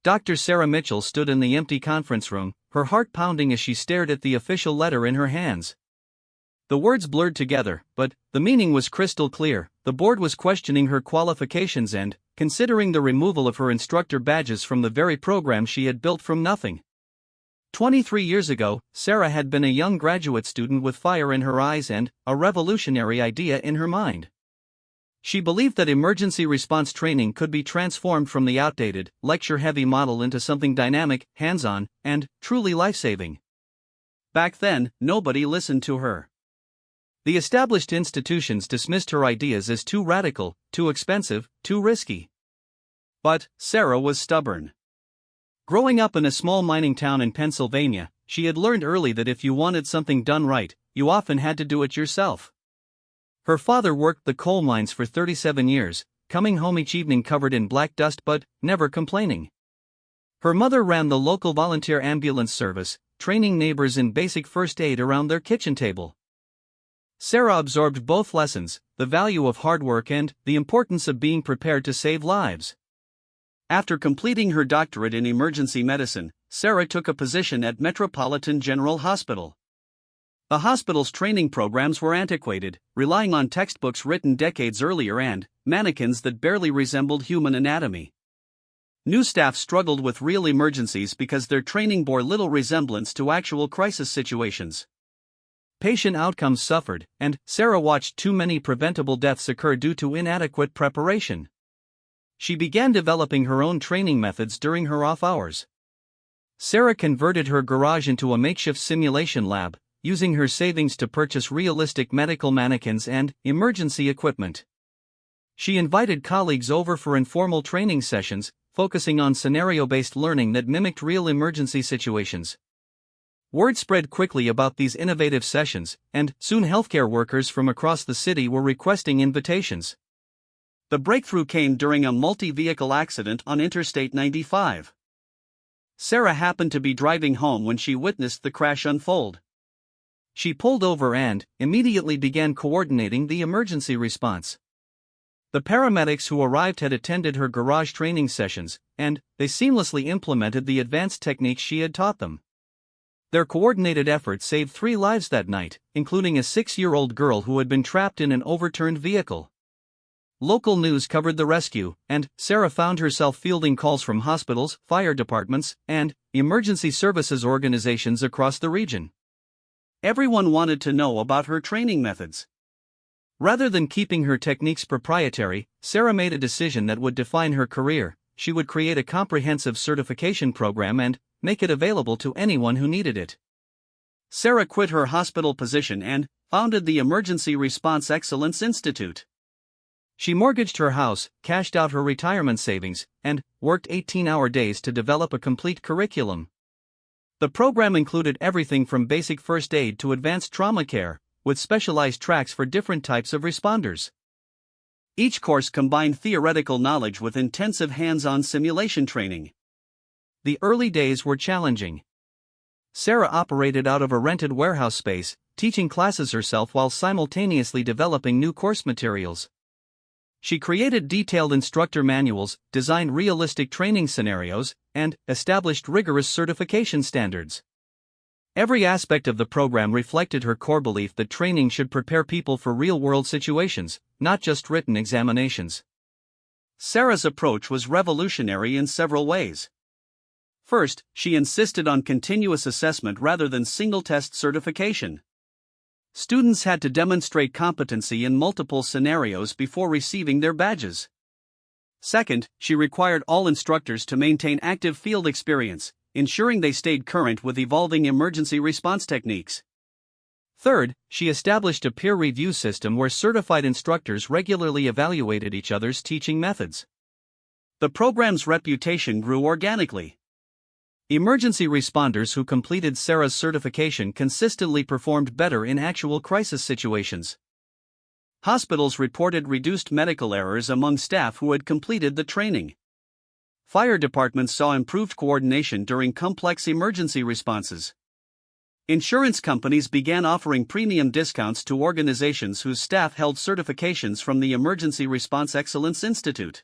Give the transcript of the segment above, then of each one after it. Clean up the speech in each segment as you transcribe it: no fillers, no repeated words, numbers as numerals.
Dr. Sarah Mitchell stood in the empty conference room, her heart pounding as she stared at the official letter in her hands. The words blurred together, but the meaning was crystal clear. The board was questioning her qualifications and considering the removal of her instructor badges from the very program she had built from nothing. 23 years ago, Sarah had been a young graduate student with fire in her eyes and a revolutionary idea in her mind. She believed that emergency response training could be transformed from the outdated, lecture-heavy model into something dynamic, hands-on, and truly life-saving. Back then, nobody listened to her. The established institutions dismissed her ideas as too radical, too expensive, too risky. But Sarah was stubborn. Growing up in a small mining town in Pennsylvania, she had learned early that if you wanted something done right, you often had to do it yourself. Her father worked the coal mines for 37 years, coming home each evening covered in black dust but never complaining. Her mother ran the local volunteer ambulance service, training neighbors in basic first aid around their kitchen table. Sarah absorbed both lessons, the value of hard work and the importance of being prepared to save lives. After completing her doctorate in emergency medicine, Sarah took a position at Metropolitan General Hospital. The hospital's training programs were antiquated, relying on textbooks written decades earlier and mannequins that barely resembled human anatomy. New staff struggled with real emergencies because their training bore little resemblance to actual crisis situations. Patient outcomes suffered, and Sarah watched too many preventable deaths occur due to inadequate preparation. She began developing her own training methods during her off hours. Sarah converted her garage into a makeshift simulation lab, using her savings to purchase realistic medical mannequins and emergency equipment. She invited colleagues over for informal training sessions, focusing on scenario-based learning that mimicked real emergency situations. Word spread quickly about these innovative sessions, and soon healthcare workers from across the city were requesting invitations. The breakthrough came during a multi-vehicle accident on Interstate 95. Sarah happened to be driving home when she witnessed the crash unfold. She pulled over and immediately began coordinating the emergency response. The paramedics who arrived had attended her garage training sessions, and they seamlessly implemented the advanced techniques she had taught them. Their coordinated efforts saved 3 lives that night, including a 6-year-old girl who had been trapped in an overturned vehicle. Local news covered the rescue, and Sarah found herself fielding calls from hospitals, fire departments, and emergency services organizations across the region. Everyone wanted to know about her training methods. Rather than keeping her techniques proprietary, Sarah made a decision that would define her career. She would create a comprehensive certification program and make it available to anyone who needed it. Sarah quit her hospital position and founded the Emergency Response Excellence Institute. She mortgaged her house, cashed out her retirement savings, and worked 18-hour days to develop a complete curriculum. The program included everything from basic first aid to advanced trauma care, with specialized tracks for different types of responders. Each course combined theoretical knowledge with intensive hands-on simulation training. The early days were challenging. Sarah operated out of a rented warehouse space, teaching classes herself while simultaneously developing new course materials. She created detailed instructor manuals, designed realistic training scenarios, and established rigorous certification standards. Every aspect of the program reflected her core belief that training should prepare people for real-world situations, not just written examinations. Sarah's approach was revolutionary in several ways. First, she insisted on continuous assessment rather than single-test certification. Students had to demonstrate competency in multiple scenarios before receiving their badges. Second, she required all instructors to maintain active field experience, ensuring they stayed current with evolving emergency response techniques. Third, she established a peer review system where certified instructors regularly evaluated each other's teaching methods. The program's reputation grew organically. Emergency responders who completed Sarah's certification consistently performed better in actual crisis situations. Hospitals reported reduced medical errors among staff who had completed the training. Fire departments saw improved coordination during complex emergency responses. Insurance companies began offering premium discounts to organizations whose staff held certifications from the Emergency Response Excellence Institute.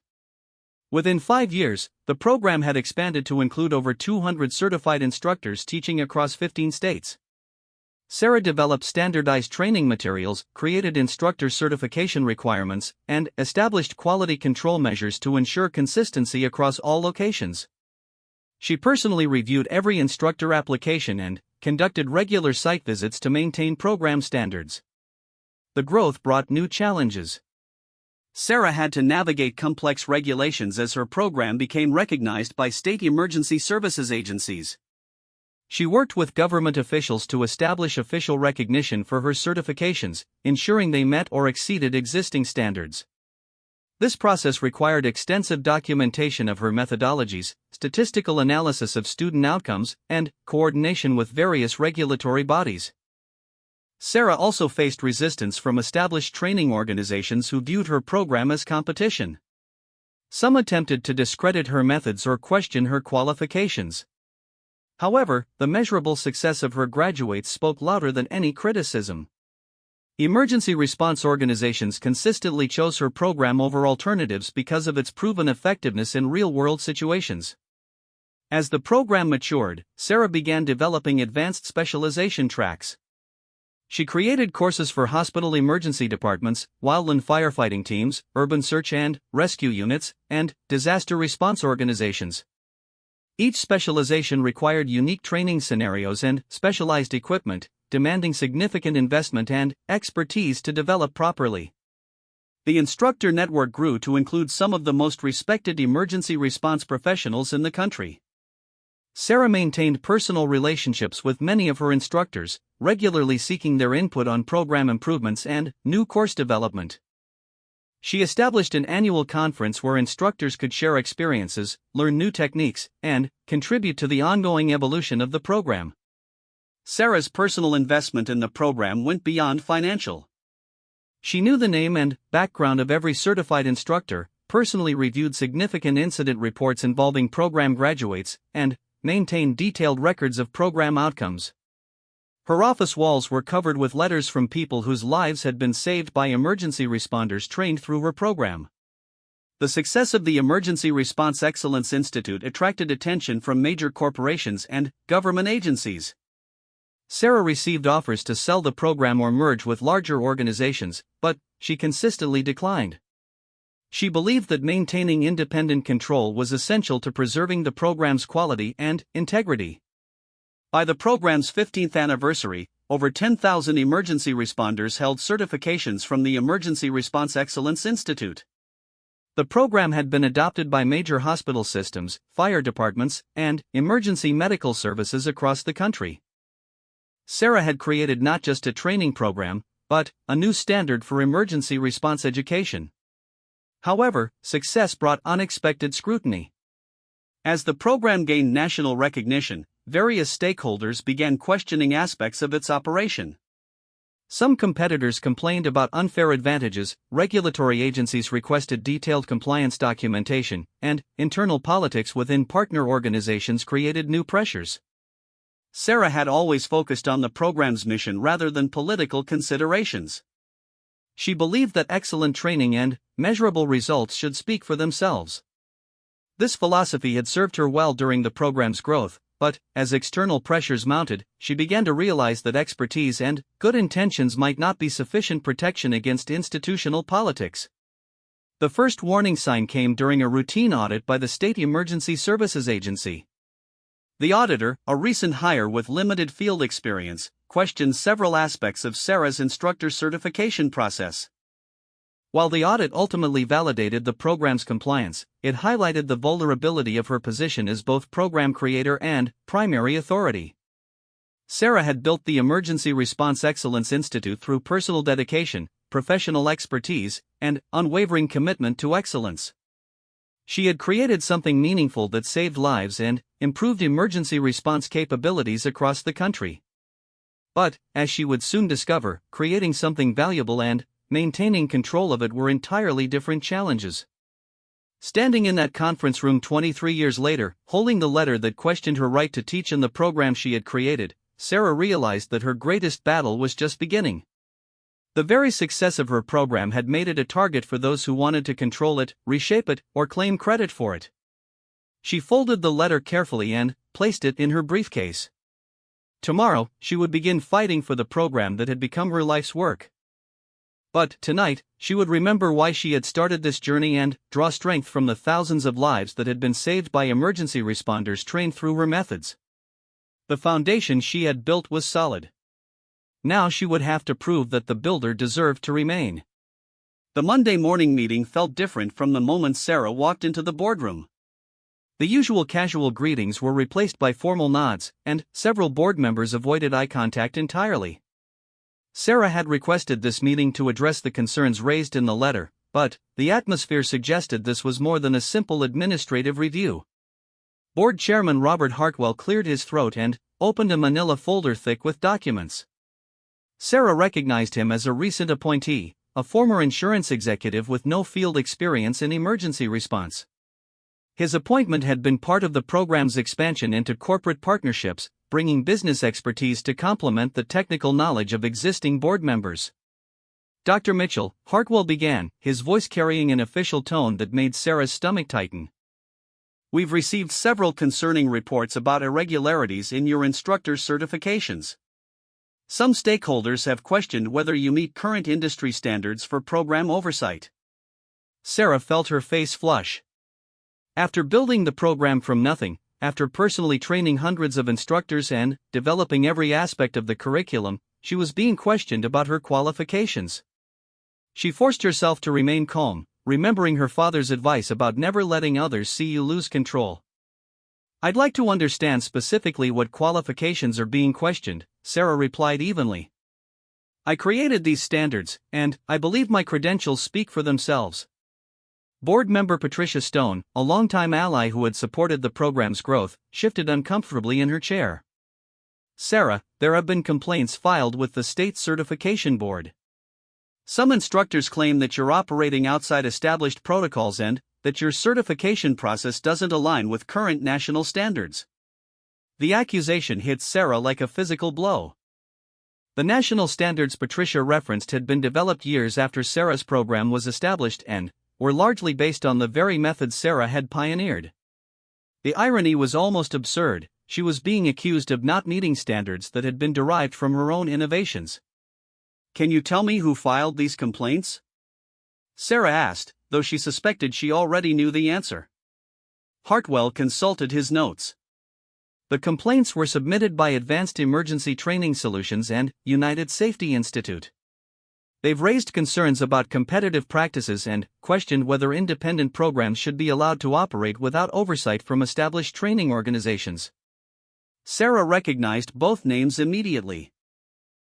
Within 5 years, the program had expanded to include over 200 certified instructors teaching across 15 states. Sarah developed standardized training materials, created instructor certification requirements, and established quality control measures to ensure consistency across all locations. She personally reviewed every instructor application and conducted regular site visits to maintain program standards. The growth brought new challenges. Sarah had to navigate complex regulations as her program became recognized by state emergency services agencies. She worked with government officials to establish official recognition for her certifications, ensuring they met or exceeded existing standards. This process required extensive documentation of her methodologies, statistical analysis of student outcomes, and coordination with various regulatory bodies. Sarah also faced resistance from established training organizations who viewed her program as competition. Some attempted to discredit her methods or question her qualifications. However, the measurable success of her graduates spoke louder than any criticism. Emergency response organizations consistently chose her program over alternatives because of its proven effectiveness in real-world situations. As the program matured, Sarah began developing advanced specialization tracks. She created courses for hospital emergency departments, wildland firefighting teams, urban search and rescue units, and disaster response organizations. Each specialization required unique training scenarios and specialized equipment, demanding significant investment and expertise to develop properly. The instructor network grew to include some of the most respected emergency response professionals in the country. Sarah maintained personal relationships with many of her instructors, regularly seeking their input on program improvements and new course development. She established an annual conference where instructors could share experiences, learn new techniques, and contribute to the ongoing evolution of the program. Sarah's personal investment in the program went beyond financial. She knew the name and background of every certified instructor, personally reviewed significant incident reports involving program graduates, and maintained detailed records of program outcomes. Her office walls were covered with letters from people whose lives had been saved by emergency responders trained through her program. The success of the Emergency Response Excellence Institute attracted attention from major corporations and government agencies. Sarah received offers to sell the program or merge with larger organizations, but she consistently declined. She believed that maintaining independent control was essential to preserving the program's quality and integrity. By the program's 15th anniversary, over 10,000 emergency responders held certifications from the Emergency Response Excellence Institute. The program had been adopted by major hospital systems, fire departments, and emergency medical services across the country. Sarah had created not just a training program, but a new standard for emergency response education. However, success brought unexpected scrutiny. As the program gained national recognition, various stakeholders began questioning aspects of its operation. Some competitors complained about unfair advantages, regulatory agencies requested detailed compliance documentation, and internal politics within partner organizations created new pressures. Sarah had always focused on the program's mission rather than political considerations. She believed that excellent training and measurable results should speak for themselves. This philosophy had served her well during the program's growth, but as external pressures mounted, she began to realize that expertise and good intentions might not be sufficient protection against institutional politics. The first warning sign came during a routine audit by the State Emergency Services Agency. The auditor, a recent hire with limited field experience, questioned several aspects of Sarah's instructor certification process. While the audit ultimately validated the program's compliance, it highlighted the vulnerability of her position as both program creator and primary authority. Sarah had built the Emergency Response Excellence Institute through personal dedication, professional expertise, and unwavering commitment to excellence. She had created something meaningful that saved lives and improved emergency response capabilities across the country. But, as she would soon discover, creating something valuable and maintaining control of it were entirely different challenges. Standing in that conference room 23 years later, holding the letter that questioned her right to teach in the program she had created, Sarah realized that her greatest battle was just beginning. The very success of her program had made it a target for those who wanted to control it, reshape it, or claim credit for it. She folded the letter carefully and placed it in her briefcase. Tomorrow, she would begin fighting for the program that had become her life's work. But tonight, she would remember why she had started this journey and draw strength from the thousands of lives that had been saved by emergency responders trained through her methods. The foundation she had built was solid. Now she would have to prove that the builder deserved to remain. The Monday morning meeting felt different from the moment Sarah walked into the boardroom. The usual casual greetings were replaced by formal nods, and several board members avoided eye contact entirely. Sarah had requested this meeting to address the concerns raised in the letter, but the atmosphere suggested this was more than a simple administrative review. Board Chairman Robert Hartwell cleared his throat and opened a manila folder thick with documents. Sarah recognized him as a recent appointee, a former insurance executive with no field experience in emergency response. His appointment had been part of the program's expansion into corporate partnerships, bringing business expertise to complement the technical knowledge of existing board members. Dr. Mitchell, Hartwell began, his voice carrying an official tone that made Sarah's stomach tighten. We've received several concerning reports about irregularities in your instructor's certifications. Some stakeholders have questioned whether you meet current industry standards for program oversight. Sarah felt her face flush. After building the program from nothing, after personally training hundreds of instructors and developing every aspect of the curriculum, she was being questioned about her qualifications. She forced herself to remain calm, remembering her father's advice about never letting others see you lose control. I'd like to understand specifically what qualifications are being questioned, Sarah replied evenly. I created these standards, and I believe my credentials speak for themselves. Board member Patricia Stone, a longtime ally who had supported the program's growth, shifted uncomfortably in her chair. Sarah, there have been complaints filed with the state certification board. Some instructors claim that you're operating outside established protocols and that your certification process doesn't align with current national standards. The accusation hit Sarah like a physical blow. The national standards Patricia referenced had been developed years after Sarah's program was established and were largely based on the very methods Sarah had pioneered. The irony was almost absurd. She was being accused of not meeting standards that had been derived from her own innovations. Can you tell me who filed these complaints? Sarah asked, though she suspected she already knew the answer. Hartwell consulted his notes. The complaints were submitted by Advanced Emergency Training Solutions and United Safety Institute. They've raised concerns about competitive practices and questioned whether independent programs should be allowed to operate without oversight from established training organizations. Sarah recognized both names immediately.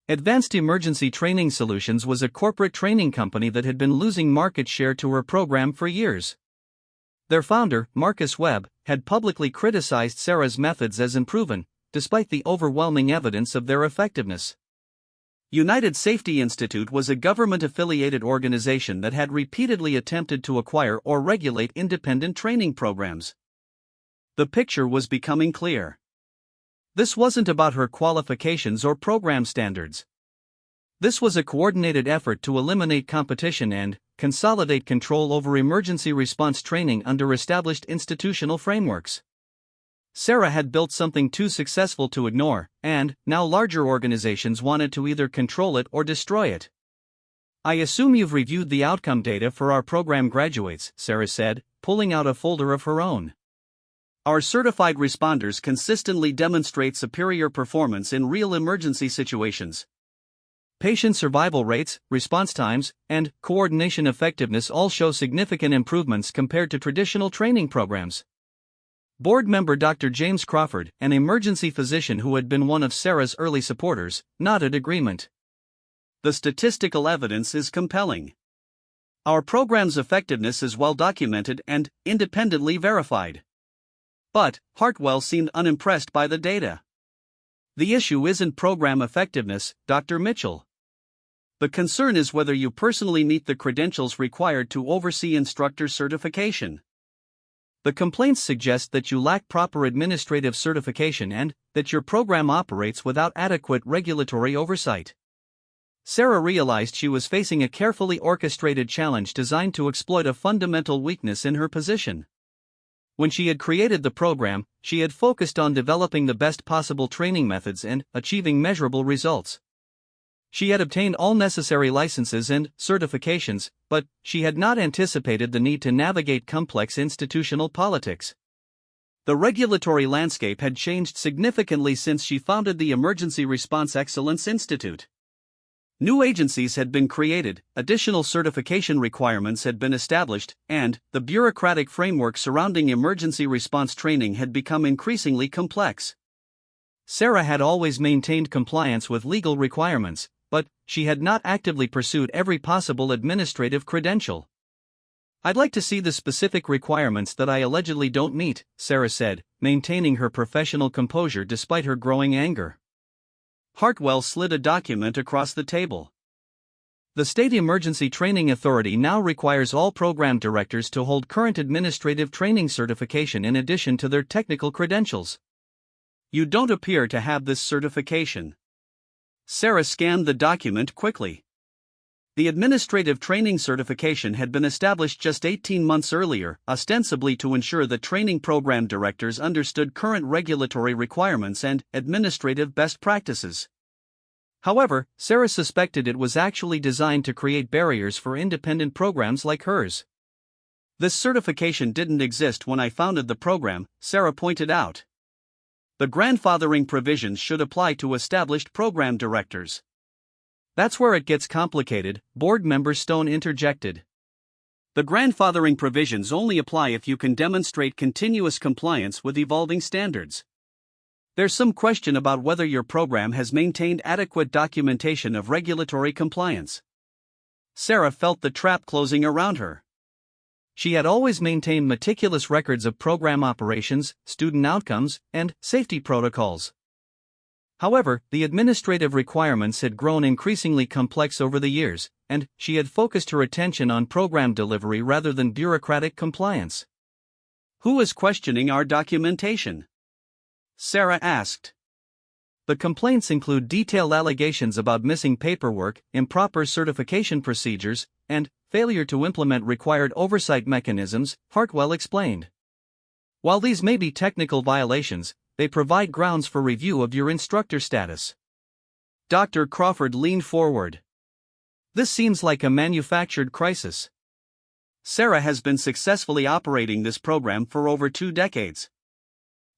Advanced Emergency Training Solutions was a corporate training company that had been losing market share to her program for years. Their founder, Marcus Webb, had publicly criticized Sarah's methods as unproven, despite the overwhelming evidence of their effectiveness. United Safety Institute was a government-affiliated organization that had repeatedly attempted to acquire or regulate independent training programs. The picture was becoming clear. This wasn't about her qualifications or program standards. This was a coordinated effort to eliminate competition and consolidate control over emergency response training under established institutional frameworks. Sarah had built something too successful to ignore, and now larger organizations wanted to either control it or destroy it. I assume you've reviewed the outcome data for our program graduates, Sarah said, pulling out a folder of her own. Our certified responders consistently demonstrate superior performance in real emergency situations. Patient survival rates, response times, and coordination effectiveness all show significant improvements compared to traditional training programs. Board member Dr. James Crawford, an emergency physician who had been one of Sarah's early supporters, nodded agreement. The statistical evidence is compelling. Our program's effectiveness is well documented and independently verified. But Hartwell seemed unimpressed by the data. The issue isn't program effectiveness, Dr. Mitchell. The concern is whether you personally meet the credentials required to oversee instructor certification. The complaints suggest that you lack proper administrative certification and that your program operates without adequate regulatory oversight. Sarah realized she was facing a carefully orchestrated challenge designed to exploit a fundamental weakness in her position. When she had created the program, she had focused on developing the best possible training methods and achieving measurable results. She had obtained all necessary licenses and certifications, but she had not anticipated the need to navigate complex institutional politics. The regulatory landscape had changed significantly since she founded the Emergency Response Excellence Institute. New agencies had been created, additional certification requirements had been established, and the bureaucratic framework surrounding emergency response training had become increasingly complex. Sarah had always maintained compliance with legal requirements, but she had not actively pursued every possible administrative credential. "I'd like to see the specific requirements that I allegedly don't meet," Sarah said, maintaining her professional composure despite her growing anger. Hartwell slid a document across the table. "The State Emergency Training Authority now requires all program directors to hold current administrative training certification in addition to their technical credentials. You don't appear to have this certification." Sarah scanned the document quickly. The administrative training certification had been established just 18 months earlier, ostensibly to ensure that training program directors understood current regulatory requirements and administrative best practices. However, Sarah suspected it was actually designed to create barriers for independent programs like hers. "This certification didn't exist when I founded the program," Sarah pointed out. "The grandfathering provisions should apply to established program directors." "That's where it gets complicated," Board Member Stone interjected. "The grandfathering provisions only apply if you can demonstrate continuous compliance with evolving standards. There's some question about whether your program has maintained adequate documentation of regulatory compliance." Sarah felt the trap closing around her. She had always maintained meticulous records of program operations, student outcomes, and safety protocols. However, the administrative requirements had grown increasingly complex over the years, and she had focused her attention on program delivery rather than bureaucratic compliance. "Who is questioning our documentation?" Sarah asked. "The complaints include detailed allegations about missing paperwork, improper certification procedures, and failure to implement required oversight mechanisms," Hartwell explained. "While these may be technical violations, they provide grounds for review of your instructor status." Dr. Crawford leaned forward. "This seems like a manufactured crisis. Sarah has been successfully operating this program for over 2 decades.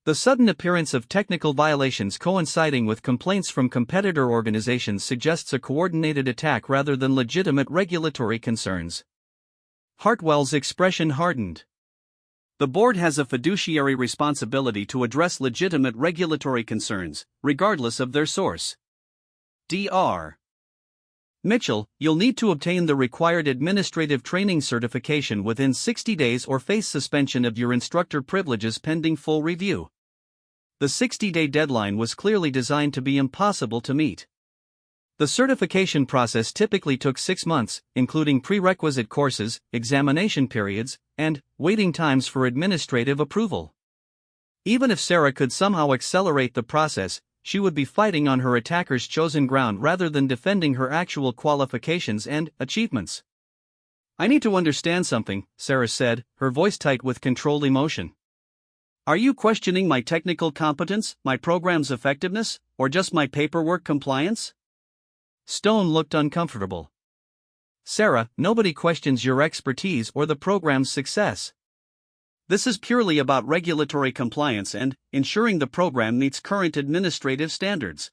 The sudden appearance of technical violations coinciding with complaints from competitor organizations suggests a coordinated attack rather than legitimate regulatory concerns." Hartwell's expression hardened. "The board has a fiduciary responsibility to address legitimate regulatory concerns, regardless of their source. Dr. Mitchell, you'll need to obtain the required administrative training certification within 60 days or face suspension of your instructor privileges pending full review." The 60-day deadline was clearly designed to be impossible to meet. The certification process typically took 6 months, including prerequisite courses, examination periods, and waiting times for administrative approval. Even if Sarah could somehow accelerate the process, she would be fighting on her attacker's chosen ground rather than defending her actual qualifications and achievements. "I need to understand something," Sarah said, her voice tight with controlled emotion. "Are you questioning my technical competence, my program's effectiveness, or just my paperwork compliance?" Stone looked uncomfortable. "Sarah, nobody questions your expertise or the program's success. This is purely about regulatory compliance and ensuring the program meets current administrative standards."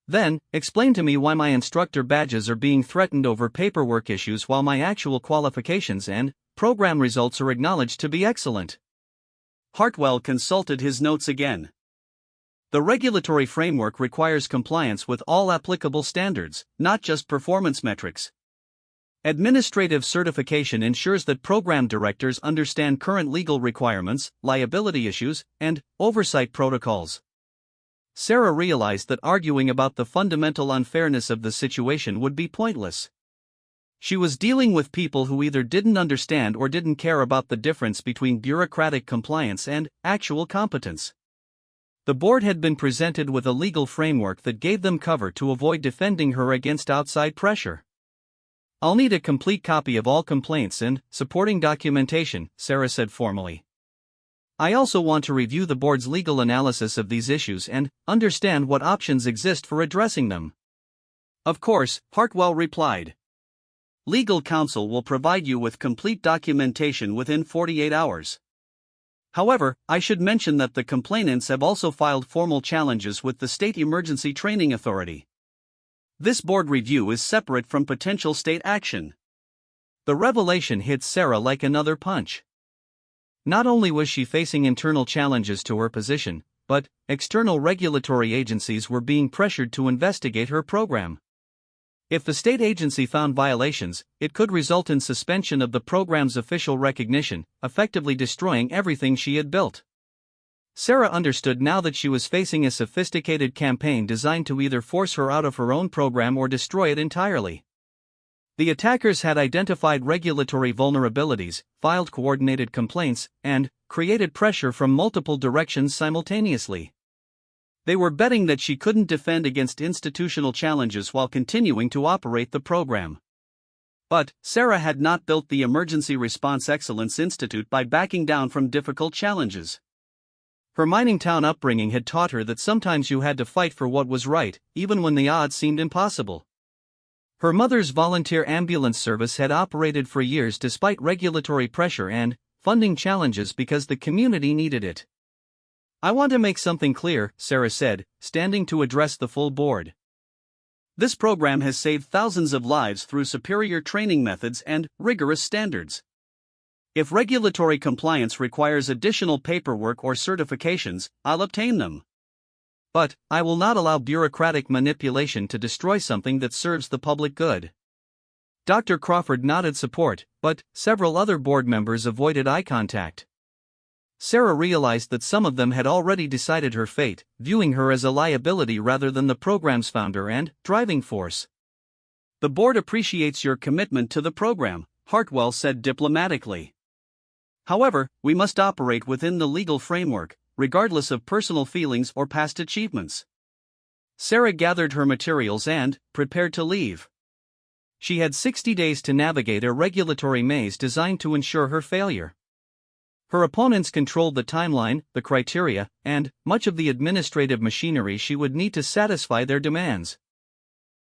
"Then, explain to me why my instructor badges are being threatened over paperwork issues while my actual qualifications and program results are acknowledged to be excellent." Hartwell consulted his notes again. "The regulatory framework requires compliance with all applicable standards, not just performance metrics. Administrative certification ensures that program directors understand current legal requirements, liability issues, and oversight protocols." Sarah realized that arguing about the fundamental unfairness of the situation would be pointless. She was dealing with people who either didn't understand or didn't care about the difference between bureaucratic compliance and actual competence. The board had been presented with a legal framework that gave them cover to avoid defending her against outside pressure. "I'll need a complete copy of all complaints and supporting documentation," Sarah said formally. "I also want to review the board's legal analysis of these issues and understand what options exist for addressing them." "Of course," Hartwell replied. "Legal counsel will provide you with complete documentation within 48 hours. However, I should mention that the complainants have also filed formal challenges with the State Emergency Training Authority. This board review is separate from potential state action." The revelation hit Sarah like another punch. Not only was she facing internal challenges to her position, but external regulatory agencies were being pressured to investigate her program. If the state agency found violations, it could result in suspension of the program's official recognition, effectively destroying everything she had built. Sarah understood now that she was facing a sophisticated campaign designed to either force her out of her own program or destroy it entirely. The attackers had identified regulatory vulnerabilities, filed coordinated complaints, and created pressure from multiple directions simultaneously. They were betting that she couldn't defend against institutional challenges while continuing to operate the program. But Sarah had not built the Emergency Response Excellence Institute by backing down from difficult challenges. Her mining town upbringing had taught her that sometimes you had to fight for what was right, even when the odds seemed impossible. Her mother's volunteer ambulance service had operated for years despite regulatory pressure and funding challenges because the community needed it. "I want to make something clear," Sarah said, standing to address the full board. "This program has saved thousands of lives through superior training methods and rigorous standards. If regulatory compliance requires additional paperwork or certifications, I'll obtain them. But I will not allow bureaucratic manipulation to destroy something that serves the public good." Dr. Crawford nodded support, but several other board members avoided eye contact. Sarah realized that some of them had already decided her fate, viewing her as a liability rather than the program's founder and driving force. "The board appreciates your commitment to the program," Hartwell said diplomatically. "However, we must operate within the legal framework, regardless of personal feelings or past achievements." Sarah gathered her materials and prepared to leave. She had 60 days to navigate a regulatory maze designed to ensure her failure. Her opponents controlled the timeline, the criteria, and much of the administrative machinery she would need to satisfy their demands.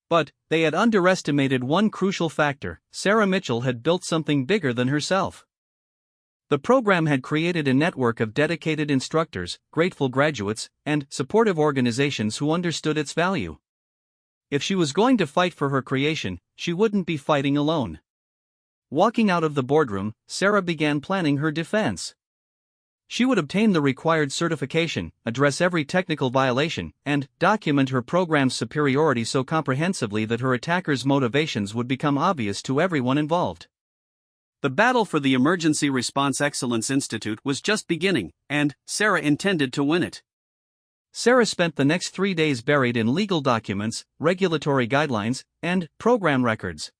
But they had underestimated one crucial factor: Sarah Mitchell had built something bigger than herself. The program had created a network of dedicated instructors, grateful graduates, and supportive organizations who understood its value. If she was going to fight for her creation, she wouldn't be fighting alone. Walking out of the boardroom, Sarah began planning her defense. She would obtain the required certification, address every technical violation, and document her program's superiority so comprehensively that her attackers' motivations would become obvious to everyone involved. The battle for the Emergency Response Excellence Institute was just beginning, and Sarah intended to win it. Sarah spent the next 3 days buried in legal documents, regulatory guidelines, and program records.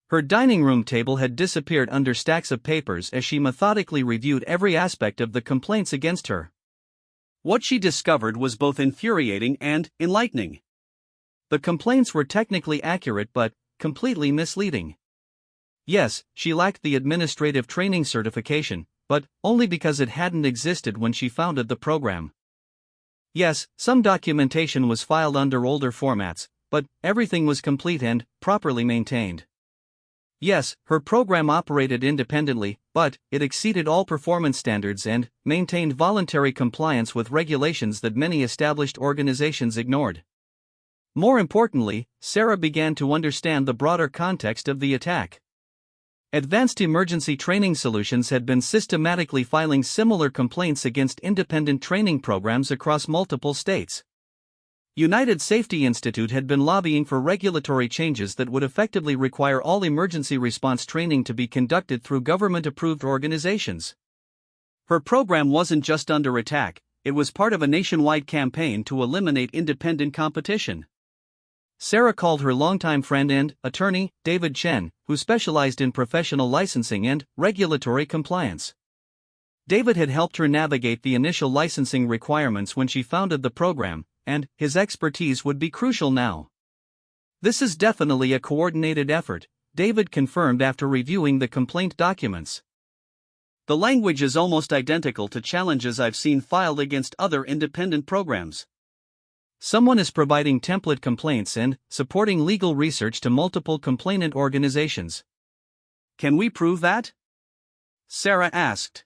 Her dining room table had disappeared under stacks of papers as she methodically reviewed every aspect of the complaints against her. What she discovered was both infuriating and enlightening. The complaints were technically accurate but completely misleading. Yes, she lacked the administrative training certification, but only because it hadn't existed when she founded the program. Yes, some documentation was filed under older formats, but everything was complete and properly maintained. Yes, her program operated independently, but it exceeded all performance standards and maintained voluntary compliance with regulations that many established organizations ignored. More importantly, Sarah began to understand the broader context of the attack. Advanced Emergency Training Solutions had been systematically filing similar complaints against independent training programs across multiple states. United Safety Institute had been lobbying for regulatory changes that would effectively require all emergency response training to be conducted through government-approved organizations. Her program wasn't just under attack, it was part of a nationwide campaign to eliminate independent competition. Sarah called her longtime friend and attorney, David Chen, who specialized in professional licensing and regulatory compliance. David had helped her navigate the initial licensing requirements when she founded the program, and his expertise would be crucial now. "This is definitely a coordinated effort," David confirmed after reviewing the complaint documents. "The language is almost identical to challenges I've seen filed against other independent programs. Someone is providing template complaints and supporting legal research to multiple complainant organizations. Can we prove that?" Sarah asked.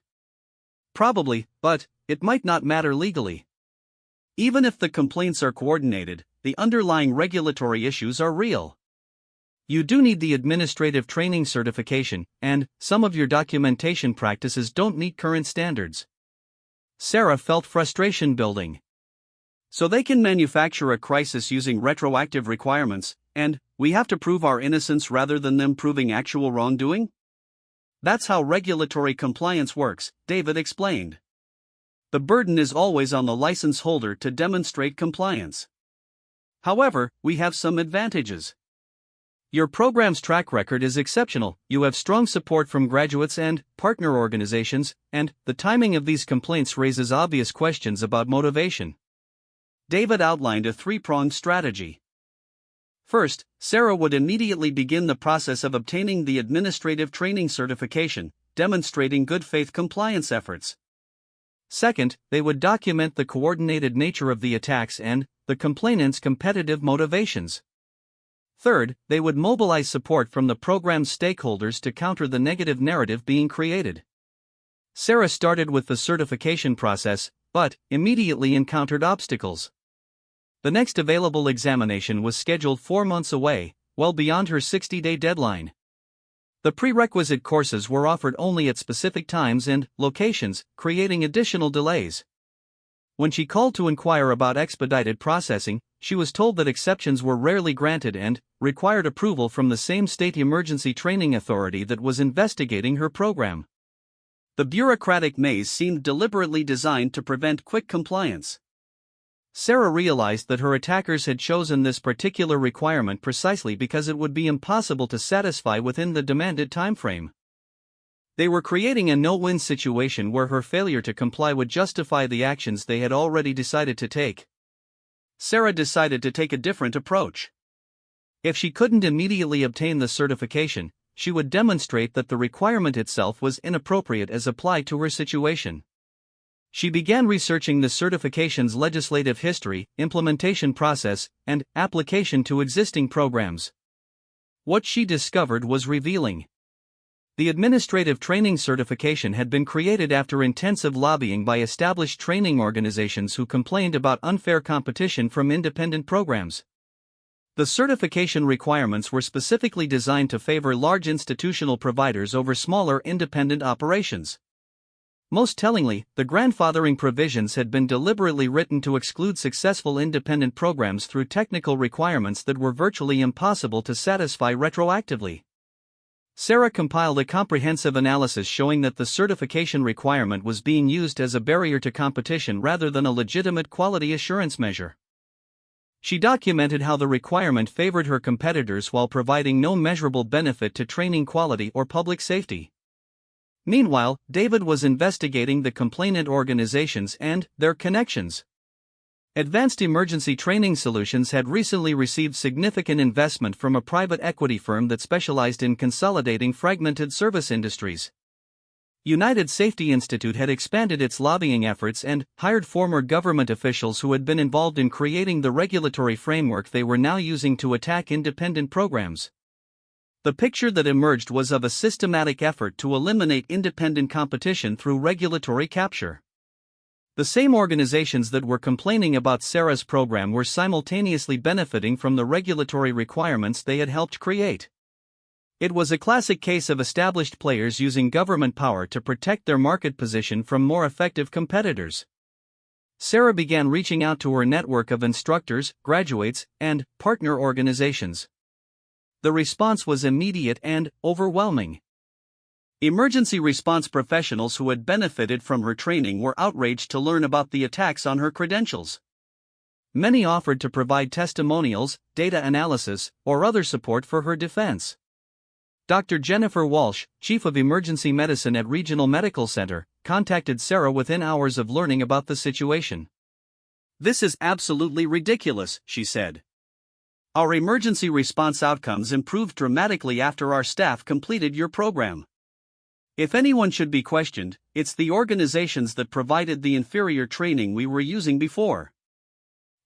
"Probably, but it might not matter legally. Even if the complaints are coordinated, the underlying regulatory issues are real. You do need the administrative training certification, and some of your documentation practices don't meet current standards." Sarah felt frustration building. "So they can manufacture a crisis using retroactive requirements, and we have to prove our innocence rather than them proving actual wrongdoing? That's how regulatory compliance works," David explained. "The burden is always on the license holder to demonstrate compliance. However, we have some advantages. Your program's track record is exceptional, you have strong support from graduates and partner organizations, and the timing of these complaints raises obvious questions about motivation." David outlined a three-pronged strategy. First, Sarah would immediately begin the process of obtaining the administrative training certification, demonstrating good faith compliance efforts. Second, they would document the coordinated nature of the attacks and the complainant's competitive motivations. Third, they would mobilize support from the program's stakeholders to counter the negative narrative being created. Sarah started with the certification process, but immediately encountered obstacles. The next available examination was scheduled 4 months away, well beyond her 60-day deadline. The prerequisite courses were offered only at specific times and locations, creating additional delays. When she called to inquire about expedited processing, she was told that exceptions were rarely granted and required approval from the same state emergency training authority that was investigating her program. The bureaucratic maze seemed deliberately designed to prevent quick compliance. Sarah realized that her attackers had chosen this particular requirement precisely because it would be impossible to satisfy within the demanded timeframe. They were creating a no-win situation where her failure to comply would justify the actions they had already decided to take. Sarah decided to take a different approach. If she couldn't immediately obtain the certification, she would demonstrate that the requirement itself was inappropriate as applied to her situation. She began researching the certification's legislative history, implementation process, and application to existing programs. What she discovered was revealing. The administrative training certification had been created after intensive lobbying by established training organizations who complained about unfair competition from independent programs. The certification requirements were specifically designed to favor large institutional providers over smaller independent operations. Most tellingly, the grandfathering provisions had been deliberately written to exclude successful independent programs through technical requirements that were virtually impossible to satisfy retroactively. Sarah compiled a comprehensive analysis showing that the certification requirement was being used as a barrier to competition rather than a legitimate quality assurance measure. She documented how the requirement favored her competitors while providing no measurable benefit to training quality or public safety. Meanwhile, David was investigating the complainant organizations and their connections. Advanced Emergency Training Solutions had recently received significant investment from a private equity firm that specialized in consolidating fragmented service industries. United Safety Institute had expanded its lobbying efforts and hired former government officials who had been involved in creating the regulatory framework they were now using to attack independent programs. The picture that emerged was of a systematic effort to eliminate independent competition through regulatory capture. The same organizations that were complaining about Sarah's program were simultaneously benefiting from the regulatory requirements they had helped create. It was a classic case of established players using government power to protect their market position from more effective competitors. Sarah began reaching out to her network of instructors, graduates, and partner organizations. The response was immediate and overwhelming. Emergency response professionals who had benefited from her training were outraged to learn about the attacks on her credentials. Many offered to provide testimonials, data analysis, or other support for her defense. Dr. Jennifer Walsh, Chief of Emergency Medicine at Regional Medical Center, contacted Sarah within hours of learning about the situation. "This is absolutely ridiculous," she said. "Our emergency response outcomes improved dramatically after our staff completed your program. If anyone should be questioned, it's the organizations that provided the inferior training we were using before."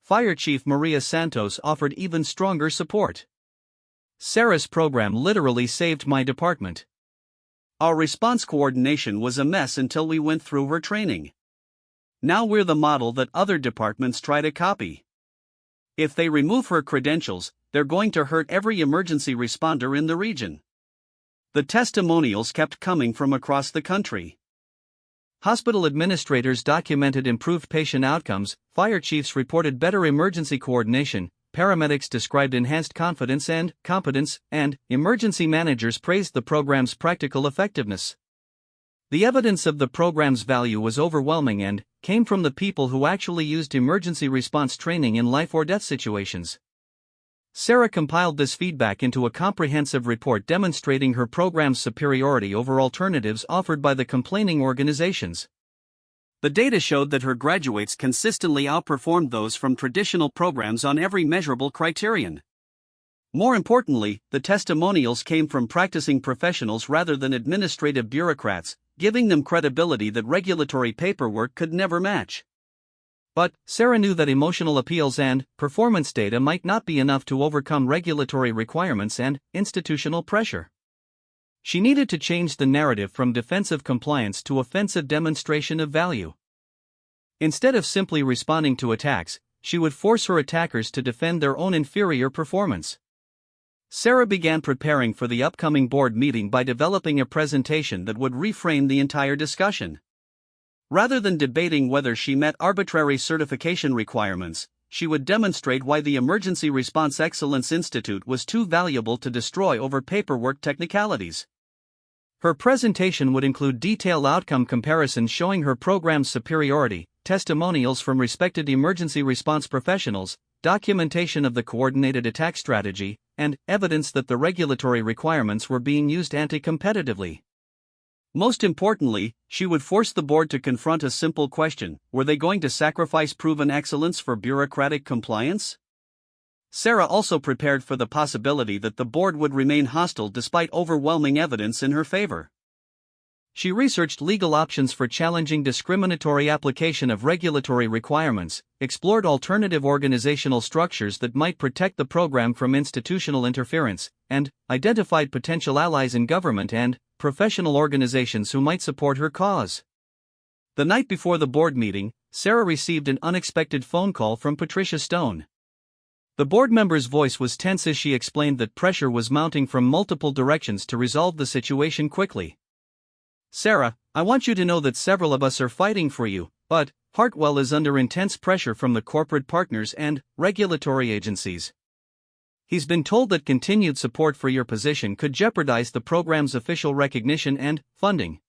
Fire Chief Maria Santos offered even stronger support. "Sarah's program literally saved my department. Our response coordination was a mess until we went through her training. Now we're the model that other departments try to copy. If they remove her credentials, they're going to hurt every emergency responder in the region." The testimonials kept coming from across the country. Hospital administrators documented improved patient outcomes, fire chiefs reported better emergency coordination, paramedics described enhanced confidence and competence, and emergency managers praised the program's practical effectiveness. The evidence of the program's value was overwhelming and came from the people who actually used emergency response training in life or death situations. Sarah compiled this feedback into a comprehensive report demonstrating her program's superiority over alternatives offered by the complaining organizations. The data showed that her graduates consistently outperformed those from traditional programs on every measurable criterion. More importantly, the testimonials came from practicing professionals rather than administrative bureaucrats, giving them credibility that regulatory paperwork could never match. But Sarah knew that emotional appeals and performance data might not be enough to overcome regulatory requirements and institutional pressure. She needed to change the narrative from defensive compliance to offensive demonstration of value. Instead of simply responding to attacks, she would force her attackers to defend their own inferior performance. Sarah began preparing for the upcoming board meeting by developing a presentation that would reframe the entire discussion. Rather than debating whether she met arbitrary certification requirements, she would demonstrate why the Emergency Response Excellence Institute was too valuable to destroy over paperwork technicalities. Her presentation would include detailed outcome comparisons showing her program's superiority, testimonials from respected emergency response professionals, documentation of the coordinated attack strategy, and evidence that the regulatory requirements were being used anti-competitively. Most importantly, she would force the board to confront a simple question: were they going to sacrifice proven excellence for bureaucratic compliance? Sarah also prepared for the possibility that the board would remain hostile despite overwhelming evidence in her favor. She researched legal options for challenging discriminatory application of regulatory requirements, explored alternative organizational structures that might protect the program from institutional interference, and identified potential allies in government and professional organizations who might support her cause. The night before the board meeting, Sarah received an unexpected phone call from Patricia Stone. The board member's voice was tense as she explained that pressure was mounting from multiple directions to resolve the situation quickly. "Sarah, I want you to know that several of us are fighting for you, but Hartwell is under intense pressure from the corporate partners and regulatory agencies. He's been told that continued support for your position could jeopardize the program's official recognition and funding."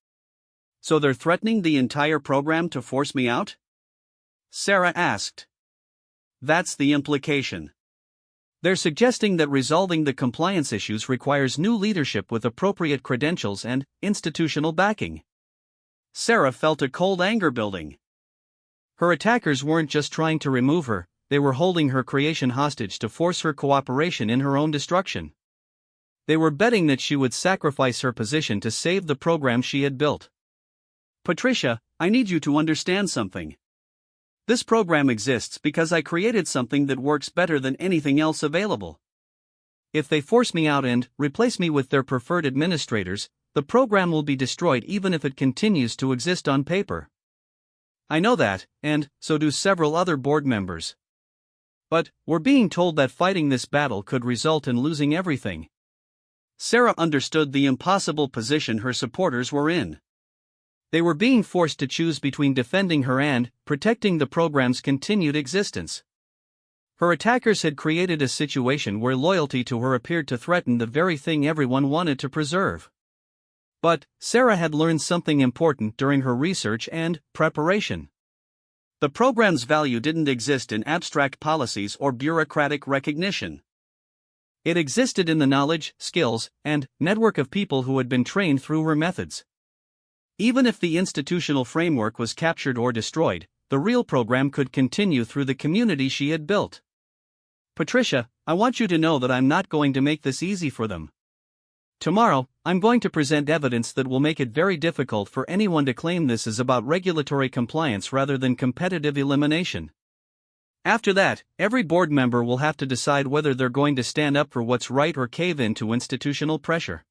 "So they're threatening the entire program to force me out?" Sarah asked. "That's the implication. They're suggesting that resolving the compliance issues requires new leadership with appropriate credentials and institutional backing." Sarah felt a cold anger building. Her attackers weren't just trying to remove her, they were holding her creation hostage to force her cooperation in her own destruction. They were betting that she would sacrifice her position to save the program she had built. "Patricia, I need you to understand something. This program exists because I created something that works better than anything else available. If they force me out and replace me with their preferred administrators, the program will be destroyed even if it continues to exist on paper. I know that, and so do several other board members. But we're being told that fighting this battle could result in losing everything." Sarah understood the impossible position her supporters were in. They were being forced to choose between defending her and protecting the program's continued existence. Her attackers had created a situation where loyalty to her appeared to threaten the very thing everyone wanted to preserve. But Sarah had learned something important during her research and preparation. The program's value didn't exist in abstract policies or bureaucratic recognition. It existed in the knowledge, skills, and network of people who had been trained through her methods. Even if the institutional framework was captured or destroyed, the real program could continue through the community she had built. Patricia, I want you to know that I'm not going to make this easy for them. Tomorrow, I'm going to present evidence that will make it very difficult for anyone to claim this is about regulatory compliance rather than competitive elimination. After that, every board member will have to decide whether they're going to stand up for what's right or cave in to institutional pressure.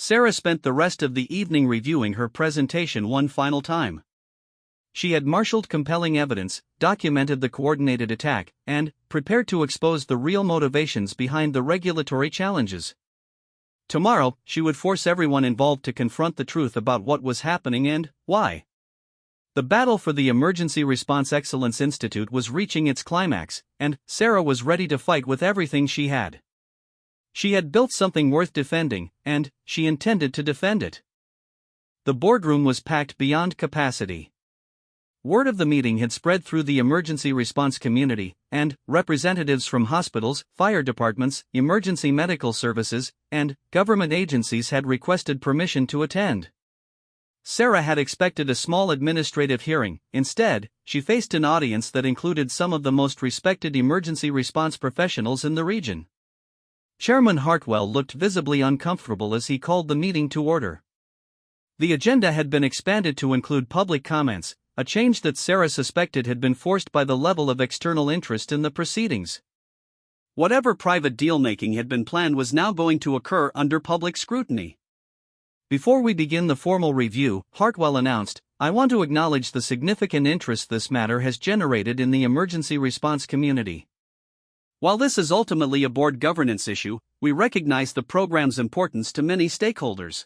Sarah spent the rest of the evening reviewing her presentation one final time. She had marshaled compelling evidence, documented the coordinated attack, and prepared to expose the real motivations behind the regulatory challenges. Tomorrow, she would force everyone involved to confront the truth about what was happening and why. The battle for the Emergency Response Excellence Institute was reaching its climax, and Sarah was ready to fight with everything she had. She had built something worth defending, and she intended to defend it. The boardroom was packed beyond capacity. Word of the meeting had spread through the emergency response community, and representatives from hospitals, fire departments, emergency medical services, and government agencies had requested permission to attend. Sarah had expected a small administrative hearing. Instead, she faced an audience that included some of the most respected emergency response professionals in the region. Chairman Hartwell looked visibly uncomfortable as he called the meeting to order. The agenda had been expanded to include public comments, a change that Sarah suspected had been forced by the level of external interest in the proceedings. Whatever private deal-making had been planned was now going to occur under public scrutiny. Before we begin the formal review, Hartwell announced, I want to acknowledge the significant interest this matter has generated in the emergency response community. While this is ultimately a board governance issue, we recognize the program's importance to many stakeholders.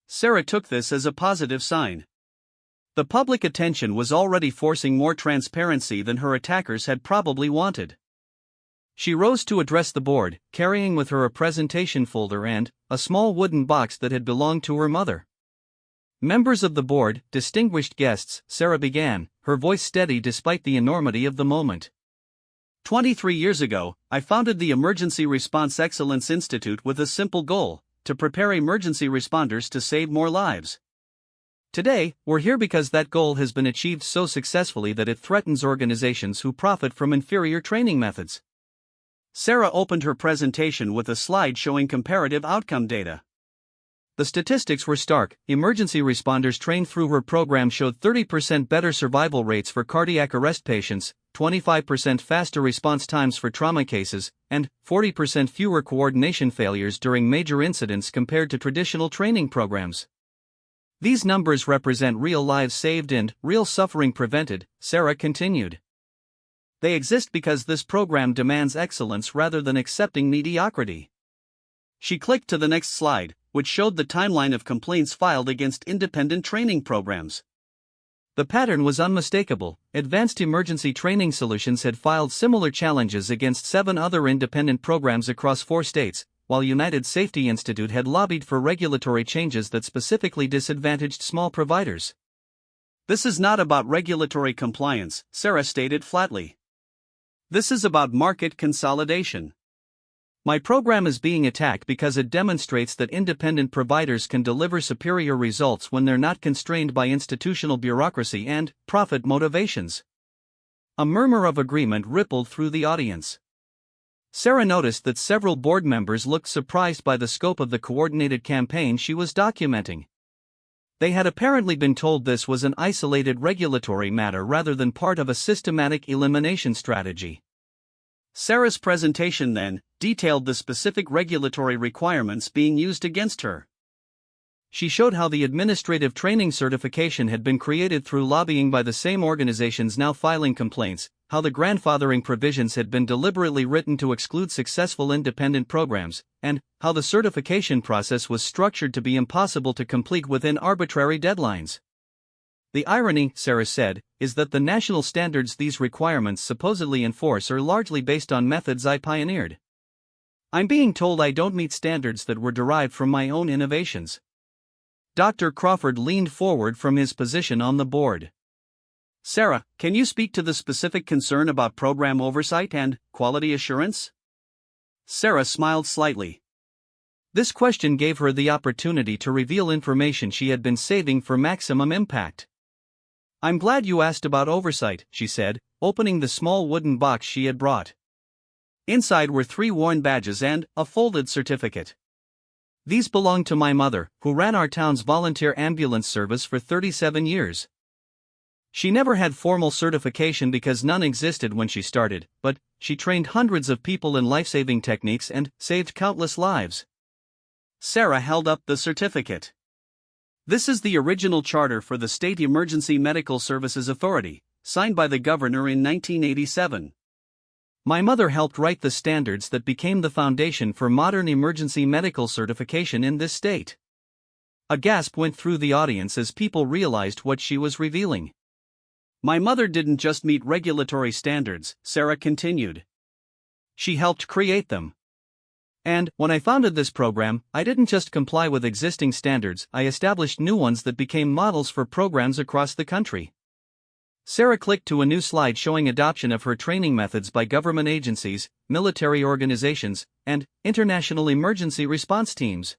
Sarah took this as a positive sign. The public attention was already forcing more transparency than her attackers had probably wanted. She rose to address the board, carrying with her a presentation folder and a small wooden box that had belonged to her mother. Members of the board, distinguished guests, Sarah began, her voice steady despite the enormity of the moment. 23 years ago, I founded the Emergency Response Excellence Institute with a simple goal: to prepare emergency responders to save more lives. Today, we're here because that goal has been achieved so successfully that it threatens organizations who profit from inferior training methods. Sarah opened her presentation with a slide showing comparative outcome data. The statistics were stark. Emergency responders trained through her program showed 30% better survival rates for cardiac arrest patients, 25% faster response times for trauma cases, and 40% fewer coordination failures during major incidents compared to traditional training programs. These numbers represent real lives saved and real suffering prevented, Sarah continued. They exist because this program demands excellence rather than accepting mediocrity. She clicked to the next slide, which showed the timeline of complaints filed against independent training programs. The pattern was unmistakable. Advanced Emergency Training Solutions had filed similar challenges against 7 other independent programs across 4 states, while United Safety Institute had lobbied for regulatory changes that specifically disadvantaged small providers. This is not about regulatory compliance, Sarah stated flatly. This is about market consolidation. My program is being attacked because it demonstrates that independent providers can deliver superior results when they're not constrained by institutional bureaucracy and profit motivations. A murmur of agreement rippled through the audience. Sarah noticed that several board members looked surprised by the scope of the coordinated campaign she was documenting. They had apparently been told this was an isolated regulatory matter rather than part of a systematic elimination strategy. Sarah's presentation then detailed the specific regulatory requirements being used against her. She showed how the administrative training certification had been created through lobbying by the same organizations now filing complaints, how the grandfathering provisions had been deliberately written to exclude successful independent programs, and how the certification process was structured to be impossible to complete within arbitrary deadlines. The irony, Sarah said, is that the national standards these requirements supposedly enforce are largely based on methods I pioneered. I'm being told I don't meet standards that were derived from my own innovations. Dr. Crawford leaned forward from his position on the board. Sarah, can you speak to the specific concern about program oversight and quality assurance? Sarah smiled slightly. This question gave her the opportunity to reveal information she had been saving for maximum impact. "I'm glad you asked about oversight," she said, opening the small wooden box she had brought. Inside were 3 worn badges and a folded certificate. These belonged to my mother, who ran our town's volunteer ambulance service for 37 years. She never had formal certification because none existed when she started, but she trained hundreds of people in life-saving techniques and saved countless lives. Sarah held up the certificate. "This is the original charter for the State Emergency Medical Services Authority, signed by the governor in 1987. My mother helped write the standards that became the foundation for modern emergency medical certification in this state." A gasp went through the audience as people realized what she was revealing. "My mother didn't just meet regulatory standards," Sarah continued. "She helped create them. And, when I founded this program, I didn't just comply with existing standards, I established new ones that became models for programs across the country." Sarah clicked to a new slide showing adoption of her training methods by government agencies, military organizations, and international emergency response teams.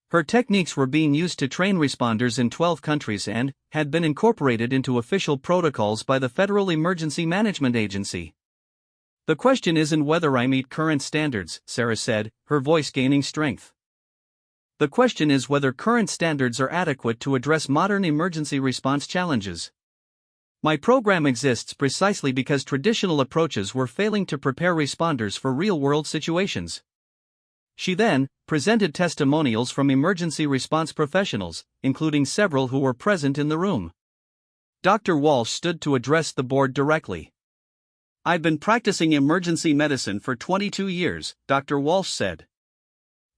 Her techniques were being used to train responders in 12 countries and had been incorporated into official protocols by the Federal Emergency Management Agency. "The question isn't whether I meet current standards," Sarah said, her voice gaining strength. "The question is whether current standards are adequate to address modern emergency response challenges. My program exists precisely because traditional approaches were failing to prepare responders for real-world situations." She then presented testimonials from emergency response professionals, including several who were present in the room. Dr. Walsh stood to address the board directly. "I've been practicing emergency medicine for 22 years, Dr. Walsh said.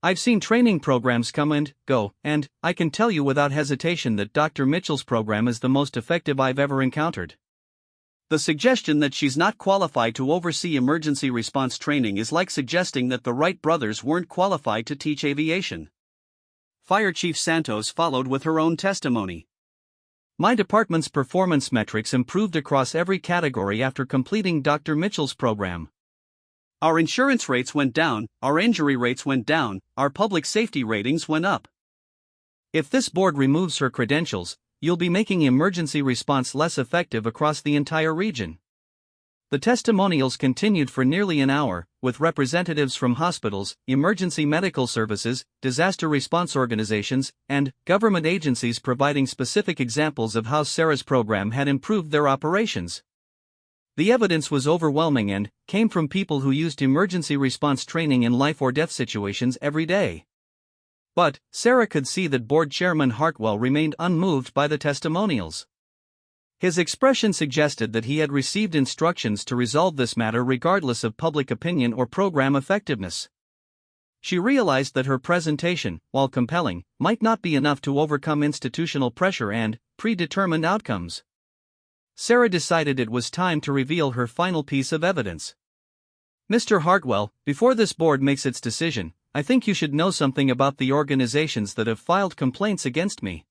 I've seen training programs come and go, and I can tell you without hesitation that Dr. Mitchell's program is the most effective I've ever encountered. The suggestion that she's not qualified to oversee emergency response training is like suggesting that the Wright brothers weren't qualified to teach aviation." Fire Chief Santos followed with her own testimony. "My department's performance metrics improved across every category after completing Dr. Mitchell's program. Our insurance rates went down, our injury rates went down, our public safety ratings went up. If this board removes her credentials, you'll be making emergency response less effective across the entire region." The testimonials continued for nearly an hour, with representatives from hospitals, emergency medical services, disaster response organizations, and government agencies providing specific examples of how Sarah's program had improved their operations. The evidence was overwhelming and came from people who used emergency response training in life or death situations every day. But Sarah could see that board chairman Hartwell remained unmoved by the testimonials. His expression suggested that he had received instructions to resolve this matter regardless of public opinion or program effectiveness. She realized that her presentation, while compelling, might not be enough to overcome institutional pressure and predetermined outcomes. Sarah decided it was time to reveal her final piece of evidence. "Mr. Hartwell, before this board makes its decision, I think you should know something about the organizations that have filed complaints against me."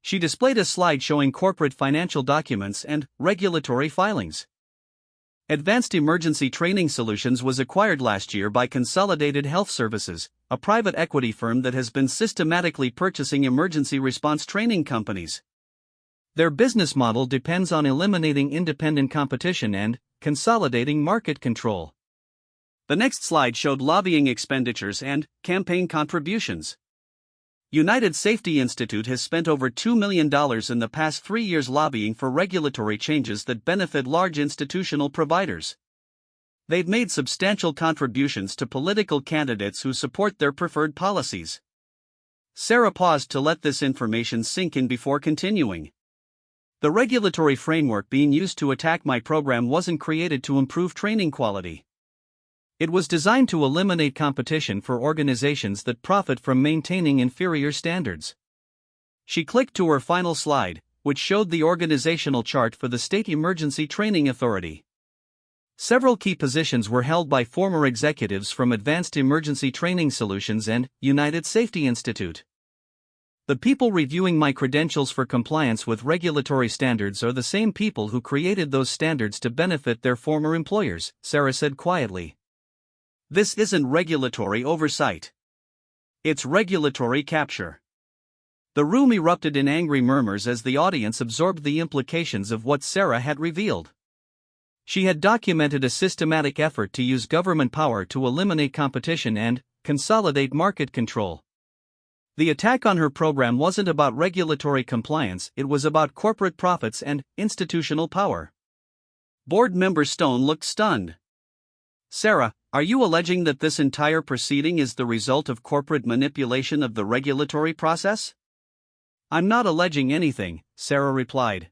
She displayed a slide showing corporate financial documents and regulatory filings. Advanced Emergency Training Solutions was acquired last year by Consolidated Health Services, a private equity firm that has been systematically purchasing emergency response training companies. Their business model depends on eliminating independent competition and consolidating market control. The next slide showed lobbying expenditures and campaign contributions. United Safety Institute has spent over $2 million in the past 3 years lobbying for regulatory changes that benefit large institutional providers. They've made substantial contributions to political candidates who support their preferred policies. Sarah paused to let this information sink in before continuing. "The regulatory framework being used to attack my program wasn't created to improve training quality. It was designed to eliminate competition for organizations that profit from maintaining inferior standards." She clicked to her final slide, which showed the organizational chart for the State Emergency Training Authority. Several key positions were held by former executives from Advanced Emergency Training Solutions and United Safety Institute. "The people reviewing my credentials for compliance with regulatory standards are the same people who created those standards to benefit their former employers," Sarah said quietly. "This isn't regulatory oversight. It's regulatory capture. The room erupted in angry murmurs as the audience absorbed the implications of what Sarah had revealed. She had documented a systematic effort to use government power to eliminate competition and consolidate market control. The attack on her program wasn't about regulatory compliance, it was about corporate profits and institutional power. Board member Stone looked stunned. Sarah, are you alleging that this entire proceeding is the result of corporate manipulation of the regulatory process? I'm not alleging anything, Sarah replied.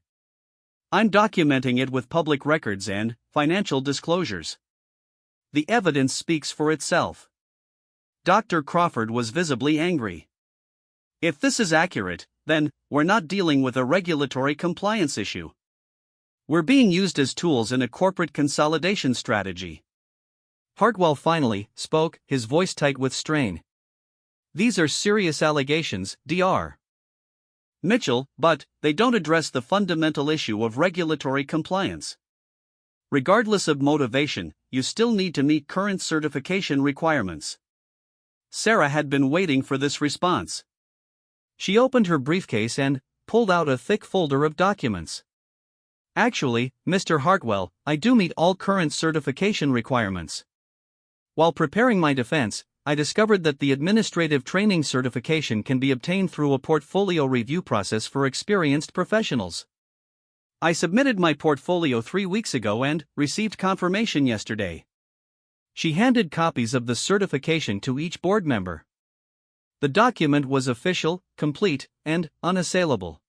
I'm documenting it with public records and financial disclosures. The evidence speaks for itself. Dr. Crawford was visibly angry. If this is accurate, then we're not dealing with a regulatory compliance issue. We're being used as tools in a corporate consolidation strategy. Hartwell finally spoke, his voice tight with strain. These are serious allegations, Dr. Mitchell, but they don't address the fundamental issue of regulatory compliance. Regardless of motivation, you still need to meet current certification requirements. Sarah had been waiting for this response. She opened her briefcase and pulled out a thick folder of documents. Actually, Mr. Hartwell, I do meet all current certification requirements. While preparing my defense, I discovered that the administrative training certification can be obtained through a portfolio review process for experienced professionals. I submitted my portfolio 3 weeks ago and received confirmation yesterday. She handed copies of the certification to each board member. The document was official, complete, and unassailable.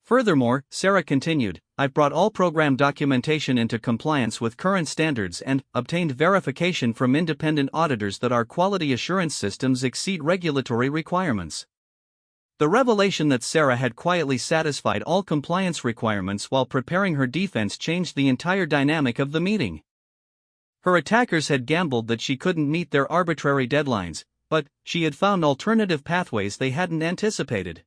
Furthermore, Sarah continued, I've brought all program documentation into compliance with current standards and obtained verification from independent auditors that our quality assurance systems exceed regulatory requirements. The revelation that Sarah had quietly satisfied all compliance requirements while preparing her defense changed the entire dynamic of the meeting. Her attackers had gambled that she couldn't meet their arbitrary deadlines, but she had found alternative pathways they hadn't anticipated.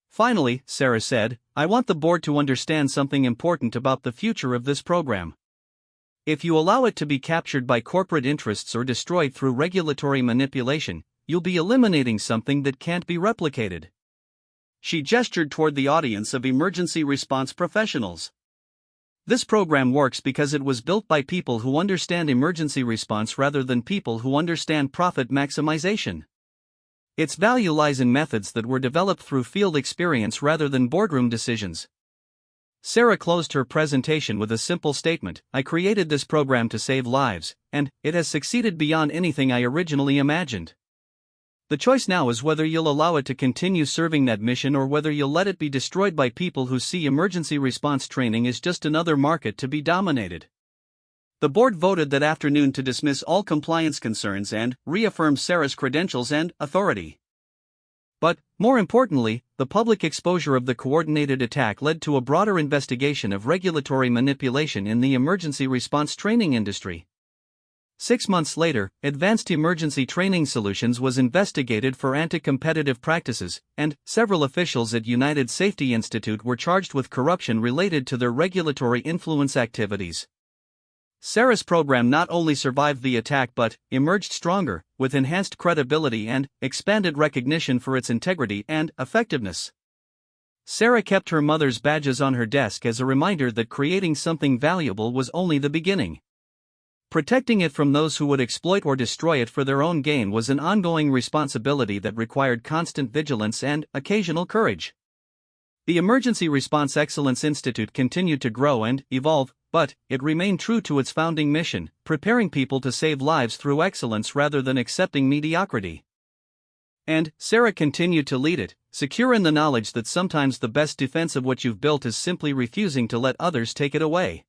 Finally, Sarah said, I want the board to understand something important about the future of this program. If you allow it to be captured by corporate interests or destroyed through regulatory manipulation, you'll be eliminating something that can't be replicated. She gestured toward the audience of emergency response professionals. This program works because it was built by people who understand emergency response rather than people who understand profit maximization. Its value lies in methods that were developed through field experience rather than boardroom decisions. Sarah closed her presentation with a simple statement, I created this program to save lives, and it has succeeded beyond anything I originally imagined. The choice now is whether you'll allow it to continue serving that mission or whether you'll let it be destroyed by people who see emergency response training as just another market to be dominated. The board voted that afternoon to dismiss all compliance concerns and reaffirm Sarah's credentials and authority. But, more importantly, the public exposure of the coordinated attack led to a broader investigation of regulatory manipulation in the emergency response training industry. 6 months later, Advanced Emergency Training Solutions was investigated for anti-competitive practices, and several officials at United Safety Institute were charged with corruption related to their regulatory influence activities. Sarah's program not only survived the attack but emerged stronger, with enhanced credibility and expanded recognition for its integrity and effectiveness. Sarah kept her mother's badges on her desk as a reminder that creating something valuable was only the beginning. Protecting it from those who would exploit or destroy it for their own gain was an ongoing responsibility that required constant vigilance and occasional courage. The Emergency Response Excellence Institute continued to grow and evolve, but it remained true to its founding mission, preparing people to save lives through excellence rather than accepting mediocrity. And Sarah continued to lead it, secure in the knowledge that sometimes the best defense of what you've built is simply refusing to let others take it away.